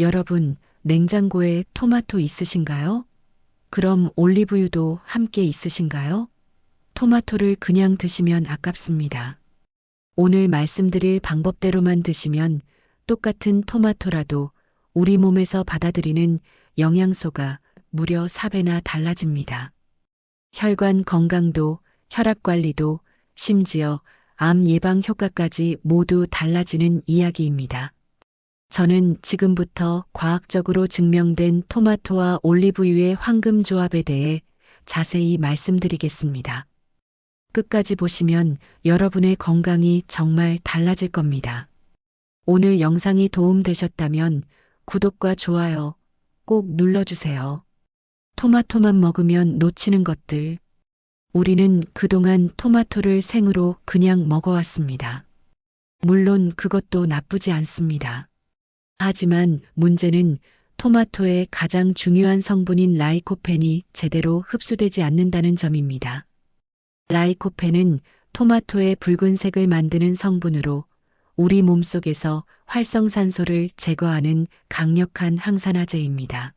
여러분, 냉장고에 토마토 있으신가요? 그럼 올리브유도 함께 있으신가요? 토마토를 그냥 드시면 아깝습니다. 오늘 말씀드릴 방법대로만 드시면 똑같은 토마토라도 우리 몸에서 받아들이는 영양소가 무려 4배나 달라집니다. 혈관 건강도, 혈압 관리도, 심지어 암 예방 효과까지 모두 달라지는 이야기입니다. 저는 지금부터 과학적으로 증명된 토마토와 올리브유의 황금 조합에 대해 자세히 말씀드리겠습니다. 끝까지 보시면 여러분의 건강이 정말 달라질 겁니다. 오늘 영상이 도움되셨다면 구독과 좋아요 꼭 눌러주세요. 토마토만 먹으면 놓치는 것들. 우리는 그동안 토마토를 생으로 그냥 먹어왔습니다. 물론 그것도 나쁘지 않습니다. 하지만 문제는 토마토의 가장 중요한 성분인 라이코펜이 제대로 흡수되지 않는다는 점입니다. 라이코펜은 토마토의 붉은색을 만드는 성분으로 우리 몸속에서 활성산소를 제거하는 강력한 항산화제입니다.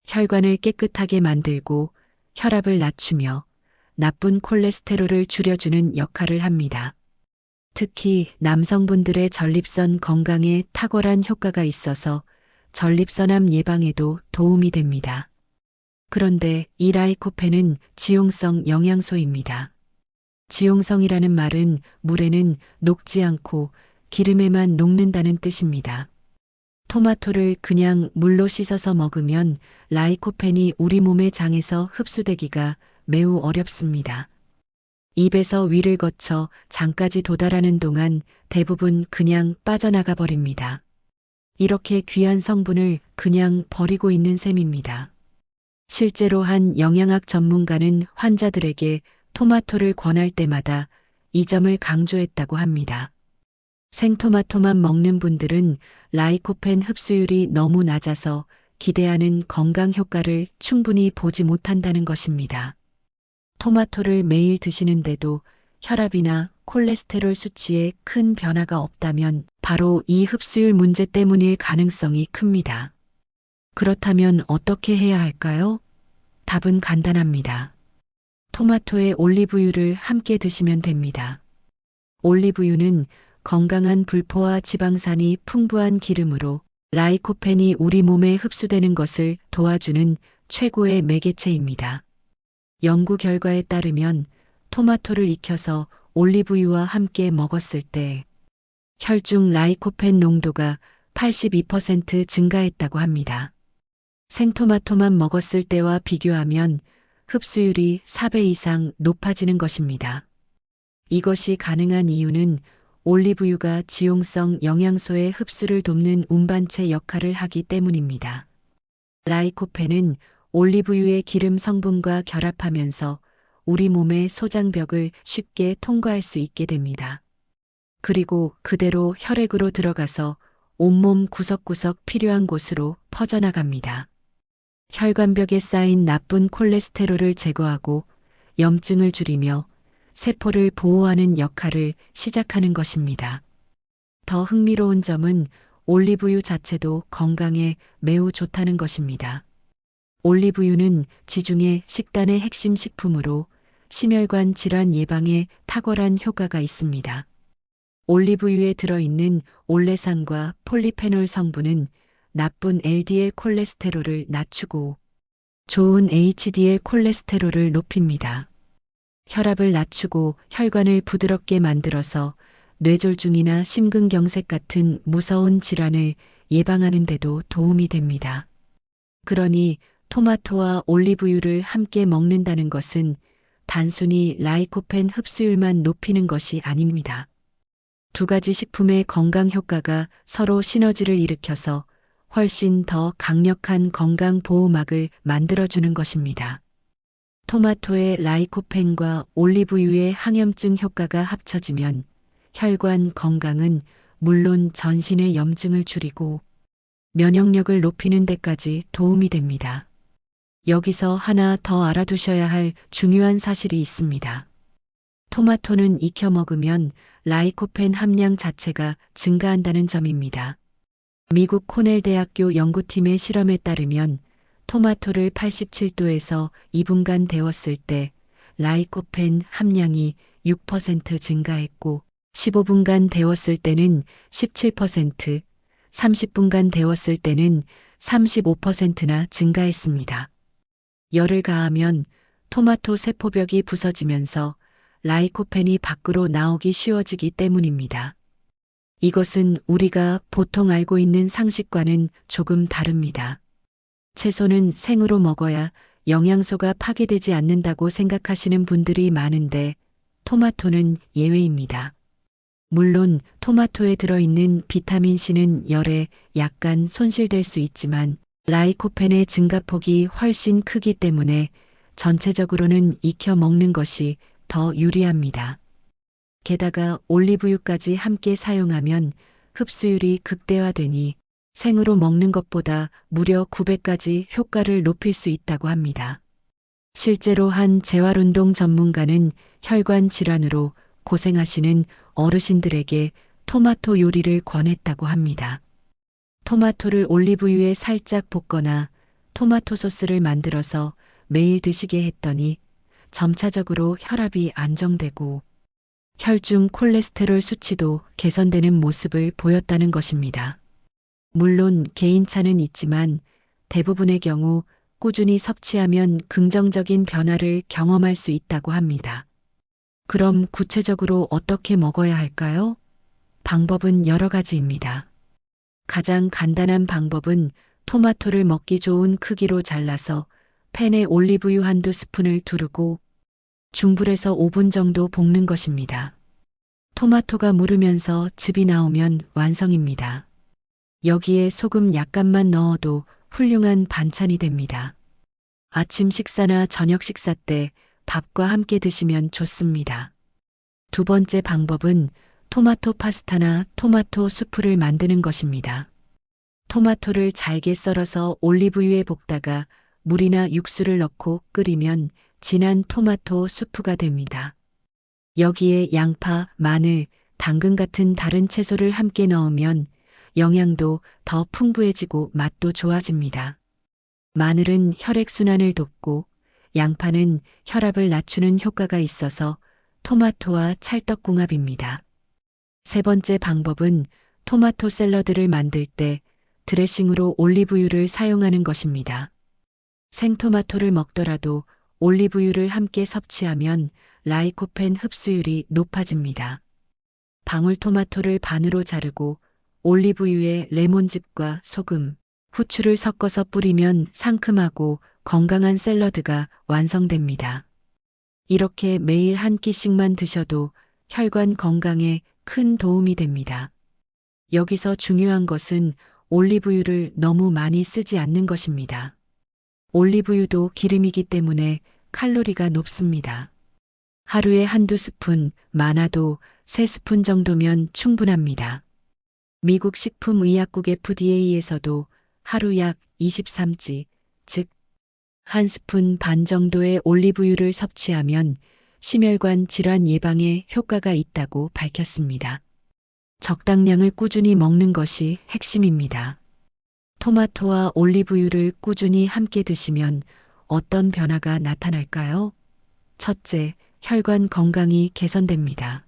혈관을 깨끗하게 만들고 혈압을 낮추며 나쁜 콜레스테롤을 줄여주는 역할을 합니다. 특히 남성분들의 전립선 건강에 탁월한 효과가 있어서 전립선암 예방에도 도움이 됩니다. 그런데 이 라이코펜은 지용성 영양소입니다. 지용성이라는 말은 물에는 녹지 않고 기름에만 녹는다는 뜻입니다. 토마토를 그냥 물로 씻어서 먹으면 라이코펜이 우리 몸의 장에서 흡수되기가 매우 어렵습니다. 입에서 위를 거쳐 장까지 도달하는 동안 대부분 그냥 빠져나가 버립니다. 이렇게 귀한 성분을 그냥 버리고 있는 셈입니다. 실제로 한 영양학 전문가는 환자들에게 토마토를 권할 때마다 이 점을 강조했다고 합니다. 생토마토만 먹는 분들은 라이코펜 흡수율이 너무 낮아서 기대하는 건강 효과를 충분히 보지 못한다는 것입니다. 토마토를 매일 드시는데도 혈압이나 콜레스테롤 수치에 큰 변화가 없다면 바로 이 흡수율 문제 때문일 가능성이 큽니다. 그렇다면 어떻게 해야 할까요? 답은 간단합니다. 토마토에 올리브유를 함께 드시면 됩니다. 올리브유는 건강한 불포화 지방산이 풍부한 기름으로 라이코펜이 우리 몸에 흡수되는 것을 도와주는 최고의 매개체입니다. 연구 결과에 따르면 토마토를 익혀서 올리브유와 함께 먹었을 때 혈중 라이코펜 농도가 82% 증가했다고 합니다. 생토마토만 먹었을 때와 비교하면 흡수율이 4배 이상 높아지는 것입니다. 이것이 가능한 이유는 올리브유가 지용성 영양소의 흡수를 돕는 운반체 역할을 하기 때문입니다. 라이코펜은 올리브유의 기름 성분과 결합하면서 우리 몸의 소장벽을 쉽게 통과할 수 있게 됩니다. 그리고 그대로 혈액으로 들어가서 온몸 구석구석 필요한 곳으로 퍼져나갑니다. 혈관벽에 쌓인 나쁜 콜레스테롤을 제거하고 염증을 줄이며 세포를 보호하는 역할을 시작하는 것입니다. 더 흥미로운 점은 올리브유 자체도 건강에 매우 좋다는 것입니다. 올리브유는 지중해 식단의 핵심 식품으로 심혈관 질환 예방에 탁월한 효과가 있습니다. 올리브유에 들어있는 올레산과 폴리페놀 성분은 나쁜 LDL 콜레스테롤을 낮추고 좋은 HDL 콜레스테롤을 높입니다. 혈압을 낮추고 혈관을 부드럽게 만들어서 뇌졸중이나 심근경색 같은 무서운 질환을 예방하는 데도 도움이 됩니다. 그러니 토마토와 올리브유를 함께 먹는다는 것은 단순히 라이코펜 흡수율만 높이는 것이 아닙니다. 두 가지 식품의 건강 효과가 서로 시너지를 일으켜서 훨씬 더 강력한 건강 보호막을 만들어주는 것입니다. 토마토의 라이코펜과 올리브유의 항염증 효과가 합쳐지면 혈관 건강은 물론 전신의 염증을 줄이고 면역력을 높이는 데까지 도움이 됩니다. 여기서 하나 더 알아두셔야 할 중요한 사실이 있습니다. 토마토는 익혀 먹으면 라이코펜 함량 자체가 증가한다는 점입니다. 미국 코넬 대학교 연구팀의 실험에 따르면 토마토를 87도에서 2분간 데웠을 때 라이코펜 함량이 6% 증가했고 15분간 데웠을 때는 17%, 30분간 데웠을 때는 35%나 증가했습니다. 열을 가하면 토마토 세포벽이 부서지면서 라이코펜이 밖으로 나오기 쉬워지기 때문입니다. 이것은 우리가 보통 알고 있는 상식과는 조금 다릅니다. 채소는 생으로 먹어야 영양소가 파괴되지 않는다고 생각하시는 분들이 많은데 토마토는 예외입니다. 물론 토마토에 들어있는 비타민 C는 열에 약간 손실될 수 있지만 라이코펜의 증가폭이 훨씬 크기 때문에 전체적으로는 익혀 먹는 것이 더 유리합니다. 게다가 올리브유까지 함께 사용하면 흡수율이 극대화되니 생으로 먹는 것보다 무려 9배까지 효과를 높일 수 있다고 합니다. 실제로 한 재활운동 전문가는 혈관 질환으로 고생하시는 어르신들에게 토마토 요리를 권했다고 합니다. 토마토를 올리브유에 살짝 볶거나 토마토 소스를 만들어서 매일 드시게 했더니 점차적으로 혈압이 안정되고 혈중 콜레스테롤 수치도 개선되는 모습을 보였다는 것입니다. 물론 개인차는 있지만 대부분의 경우 꾸준히 섭취하면 긍정적인 변화를 경험할 수 있다고 합니다. 그럼 구체적으로 어떻게 먹어야 할까요? 방법은 여러 가지입니다. 가장 간단한 방법은 토마토를 먹기 좋은 크기로 잘라서 팬에 올리브유 한두 스푼을 두르고 중불에서 5분 정도 볶는 것입니다. 토마토가 무르면서 즙이 나오면 완성입니다. 여기에 소금 약간만 넣어도 훌륭한 반찬이 됩니다. 아침 식사나 저녁 식사 때 밥과 함께 드시면 좋습니다. 두 번째 방법은 토마토 파스타나 토마토 수프를 만드는 것입니다. 토마토를 잘게 썰어서 올리브유에 볶다가 물이나 육수를 넣고 끓이면 진한 토마토 수프가 됩니다. 여기에 양파, 마늘, 당근 같은 다른 채소를 함께 넣으면 영양도 더 풍부해지고 맛도 좋아집니다. 마늘은 혈액순환을 돕고 양파는 혈압을 낮추는 효과가 있어서 토마토와 찰떡궁합입니다. 세 번째 방법은 토마토 샐러드를 만들 때 드레싱으로 올리브유를 사용하는 것입니다. 생토마토를 먹더라도 올리브유를 함께 섭취하면 라이코펜 흡수율이 높아집니다. 방울토마토를 반으로 자르고 올리브유에 레몬즙과 소금, 후추를 섞어서 뿌리면 상큼하고 건강한 샐러드가 완성됩니다. 이렇게 매일 한 끼씩만 드셔도 혈관 건강에 큰 도움이 됩니다. 여기서 중요한 것은 올리브유를 너무 많이 쓰지 않는 것입니다. 올리브유도 기름이기 때문에 칼로리가 높습니다. 하루에 한두 스푼, 많아도 3스푼 정도면 충분합니다. 미국 식품의약국 FDA에서도 하루 약 23지, 즉, 1스푼 반 정도의 올리브유를 섭취하면 심혈관 질환 예방에 효과가 있다고 밝혔습니다. 적당량을 꾸준히 먹는 것이 핵심입니다. 토마토와 올리브유를 꾸준히 함께 드시면 어떤 변화가 나타날까요? 첫째, 혈관 건강이 개선됩니다.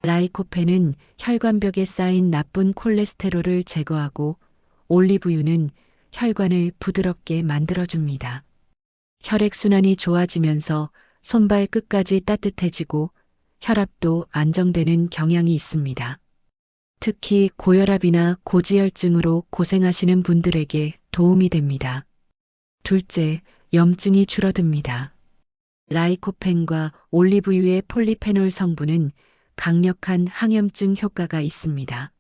라이코펜은 혈관벽에 쌓인 나쁜 콜레스테롤을 제거하고 올리브유는 혈관을 부드럽게 만들어줍니다. 혈액순환이 좋아지면서 손발 끝까지 따뜻해지고 혈압도 안정되는 경향이 있습니다. 특히 고혈압이나 고지혈증으로 고생하시는 분들에게 도움이 됩니다. 둘째, 염증이 줄어듭니다. 라이코펜과 올리브유의 폴리페놀 성분은 강력한 항염증 효과가 있습니다.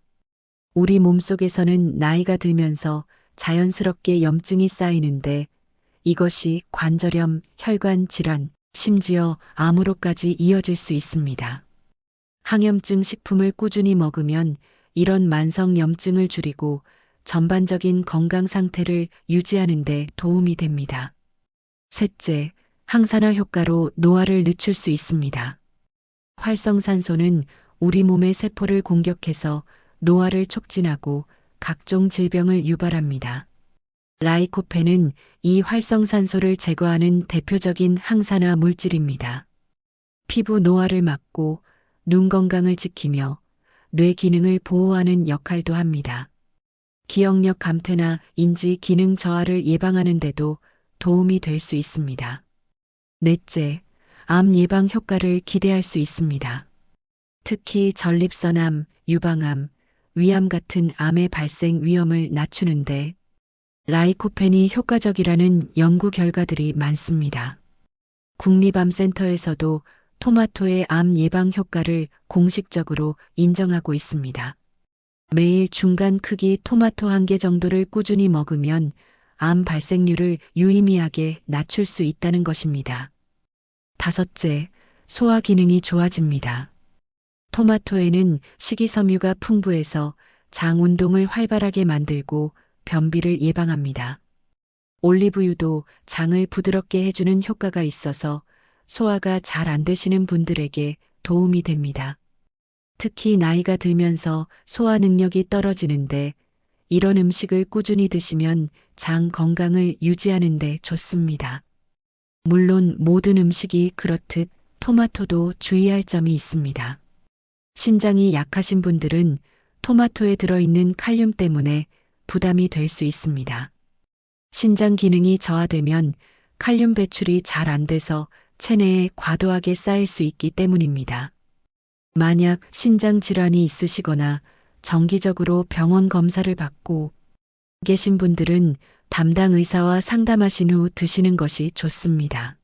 우리 몸속에서는 나이가 들면서 자연스럽게 염증이 쌓이는데 이것이 관절염, 혈관 질환, 심지어 암으로까지 이어질 수 있습니다. 항염증 식품을 꾸준히 먹으면 이런 만성 염증을 줄이고 전반적인 건강 상태를 유지하는 데 도움이 됩니다. 셋째, 항산화 효과로 노화를 늦출 수 있습니다. 활성산소는 우리 몸의 세포를 공격해서 노화를 촉진하고 각종 질병을 유발합니다. 라이코펜은 이 활성산소를 제거하는 대표적인 항산화 물질입니다. 피부 노화를 막고 눈 건강을 지키며 뇌 기능을 보호하는 역할도 합니다. 기억력 감퇴나 인지 기능 저하를 예방하는 데도 도움이 될 수 있습니다. 넷째, 암 예방 효과를 기대할 수 있습니다. 특히 전립선암, 유방암, 위암 같은 암의 발생 위험을 낮추는데 라이코펜이 효과적이라는 연구 결과들이 많습니다. 국립암센터에서도 토마토의 암 예방 효과를 공식적으로 인정하고 있습니다. 매일 중간 크기 토마토 1개 정도를 꾸준히 먹으면 암 발생률을 유의미하게 낮출 수 있다는 것입니다. 다섯째, 소화 기능이 좋아집니다. 토마토에는 식이섬유가 풍부해서 장 운동을 활발하게 만들고 변비를 예방합니다. 올리브유도 장을 부드럽게 해주는 효과가 있어서 소화가 잘 안 되시는 분들에게 도움이 됩니다. 특히 나이가 들면서 소화 능력이 떨어지는데 이런 음식을 꾸준히 드시면 장 건강을 유지하는 데 좋습니다. 물론 모든 음식이 그렇듯 토마토도 주의할 점이 있습니다. 신장이 약하신 분들은 토마토에 들어있는 칼륨 때문에 부담이 될 수 있습니다. 신장 기능이 저하되면 칼륨 배출이 잘 안 돼서 체내에 과도하게 쌓일 수 있기 때문입니다. 만약 신장 질환이 있으시거나 정기적으로 병원 검사를 받고 계신 분들은 담당 의사와 상담하신 후 드시는 것이 좋습니다.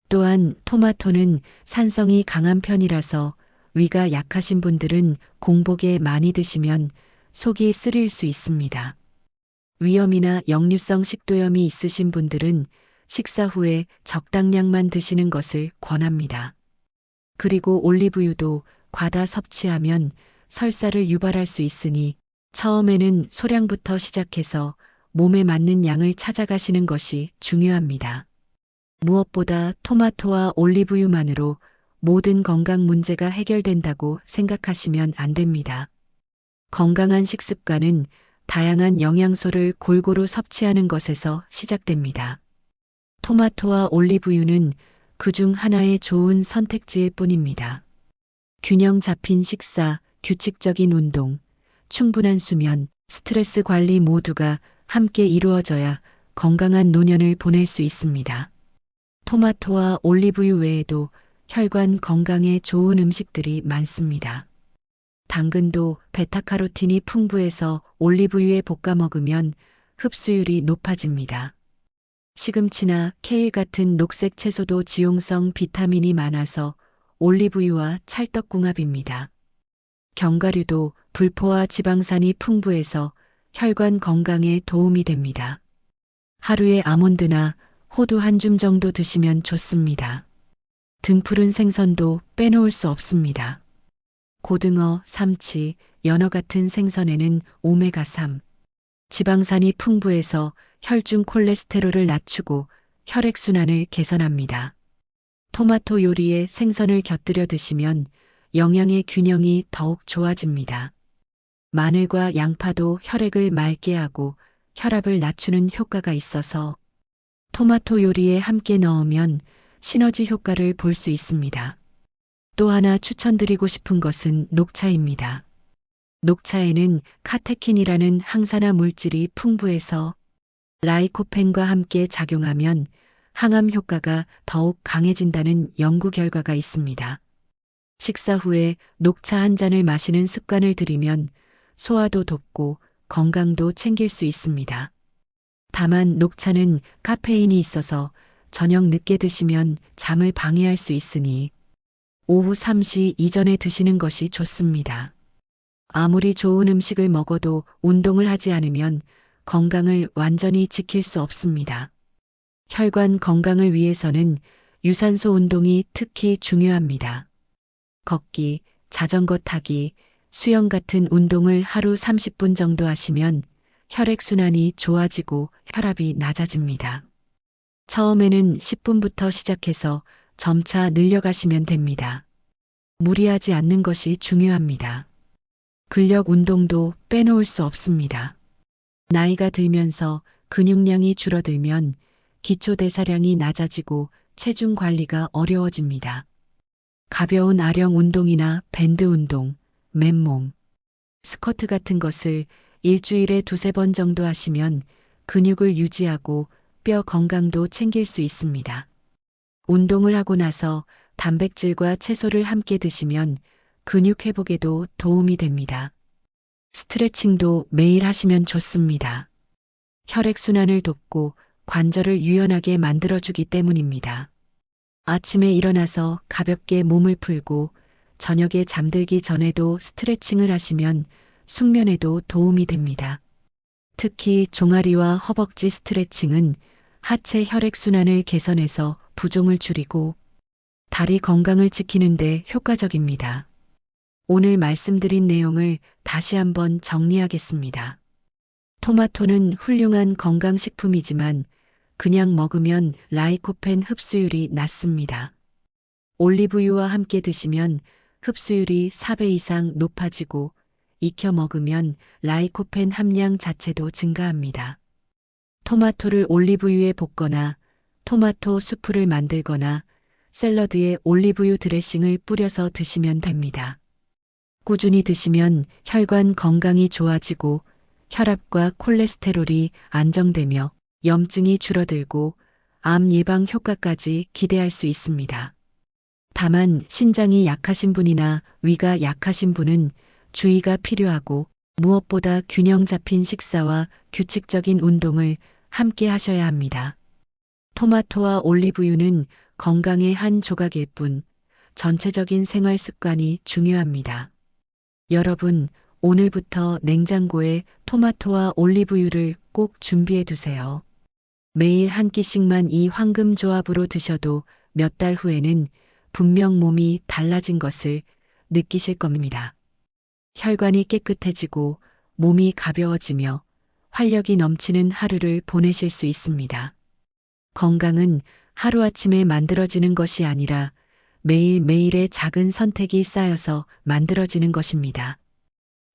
또한 토마토는 산성이 강한 편이라서 위가 약하신 분들은 공복에 많이 드시면 속이 쓰릴 수 있습니다. 위염이나 역류성 식도염이 있으신 분들은 식사 후에 적당량만 드시는 것을 권합니다. 그리고 올리브유도 과다 섭취하면 설사를 유발할 수 있으니 처음에는 소량부터 시작해서 몸에 맞는 양을 찾아가시는 것이 중요합니다. 무엇보다 토마토와 올리브유만으로 모든 건강 문제가 해결된다고 생각하시면 안 됩니다. 건강한 식습관은 다양한 영양소를 골고루 섭취하는 것에서 시작됩니다. 토마토와 올리브유는 그중 하나의 좋은 선택지일 뿐입니다. 균형 잡힌 식사, 규칙적인 운동, 충분한 수면, 스트레스 관리 모두가 함께 이루어져야 건강한 노년을 보낼 수 있습니다. 토마토와 올리브유 외에도 혈관 건강에 좋은 음식들이 많습니다. 당근도 베타카로틴이 풍부해서 올리브유에 볶아 먹으면 흡수율이 높아집니다. 시금치나 케일 같은 녹색 채소도 지용성 비타민이 많아서 올리브유와 찰떡궁합입니다. 견과류도 불포화 지방산이 풍부해서 혈관 건강에 도움이 됩니다. 하루에 아몬드나 호두 한 줌 정도 드시면 좋습니다. 등푸른 생선도 빼놓을 수 없습니다. 고등어, 삼치, 연어 같은 생선에는 오메가3, 지방산이 풍부해서 혈중 콜레스테롤을 낮추고 혈액순환을 개선합니다. 토마토 요리에 생선을 곁들여 드시면 영양의 균형이 더욱 좋아집니다. 마늘과 양파도 혈액을 맑게 하고 혈압을 낮추는 효과가 있어서 토마토 요리에 함께 넣으면 시너지 효과를 볼 수 있습니다. 또 하나 추천드리고 싶은 것은 녹차입니다. 녹차에는 카테킨이라는 항산화 물질이 풍부해서 라이코펜과 함께 작용하면 항암 효과가 더욱 강해진다는 연구 결과가 있습니다. 식사 후에 녹차 한 잔을 마시는 습관을 들이면 소화도 돕고 건강도 챙길 수 있습니다. 다만 녹차는 카페인이 있어서 저녁 늦게 드시면 잠을 방해할 수 있으니 오후 3시 이전에 드시는 것이 좋습니다. 아무리 좋은 음식을 먹어도 운동을 하지 않으면 건강을 완전히 지킬 수 없습니다. 혈관 건강을 위해서는 유산소 운동이 특히 중요합니다. 걷기, 자전거 타기, 수영 같은 운동을 하루 30분 정도 하시면 혈액순환이 좋아지고 혈압이 낮아집니다. 처음에는 10분부터 시작해서 점차 늘려가시면 됩니다. 무리하지 않는 것이 중요합니다. 근력 운동도 빼놓을 수 없습니다. 나이가 들면서 근육량이 줄어들면 기초 대사량이 낮아지고 체중 관리가 어려워집니다. 가벼운 아령 운동이나 밴드 운동, 맨몸, 스쿼트 같은 것을 일주일에 두세 번 정도 하시면 근육을 유지하고 뼈 건강도 챙길 수 있습니다. 운동을 하고 나서 단백질과 채소를 함께 드시면 근육 회복에도 도움이 됩니다. 스트레칭도 매일 하시면 좋습니다. 혈액순환을 돕고 관절을 유연하게 만들어주기 때문입니다. 아침에 일어나서 가볍게 몸을 풀고 저녁에 잠들기 전에도 스트레칭을 하시면 숙면에도 도움이 됩니다. 특히 종아리와 허벅지 스트레칭은 하체 혈액순환을 개선해서 부종을 줄이고 다리 건강을 지키는 데 효과적입니다. 오늘 말씀드린 내용을 다시 한번 정리하겠습니다. 토마토는 훌륭한 건강식품이지만 그냥 먹으면 라이코펜 흡수율이 낮습니다. 올리브유와 함께 드시면 흡수율이 4배 이상 높아지고 익혀 먹으면 라이코펜 함량 자체도 증가합니다. 토마토를 올리브유에 볶거나 토마토 수프를 만들거나 샐러드에 올리브유 드레싱을 뿌려서 드시면 됩니다. 꾸준히 드시면 혈관 건강이 좋아지고 혈압과 콜레스테롤이 안정되며 염증이 줄어들고 암 예방 효과까지 기대할 수 있습니다. 다만 신장이 약하신 분이나 위가 약하신 분은 주의가 필요하고 무엇보다 균형 잡힌 식사와 규칙적인 운동을 함께 하셔야 합니다. 토마토와 올리브유는 건강의 한 조각일 뿐 전체적인 생활 습관이 중요합니다. 여러분, 오늘부터 냉장고에 토마토와 올리브유를 꼭 준비해 두세요. 매일 한 끼씩만 이 황금 조합으로 드셔도 몇 달 후에는 분명 몸이 달라진 것을 느끼실 겁니다. 혈관이 깨끗해지고 몸이 가벼워지며 활력이 넘치는 하루를 보내실 수 있습니다. 건강은 하루아침에 만들어지는 것이 아니라 매일매일의 작은 선택이 쌓여서 만들어지는 것입니다.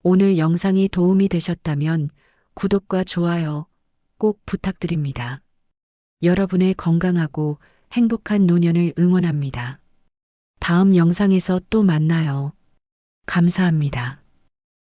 오늘 영상이 도움이 되셨다면 구독과 좋아요 꼭 부탁드립니다. 여러분의 건강하고 행복한 노년을 응원합니다. 다음 영상에서 또 만나요. 감사합니다.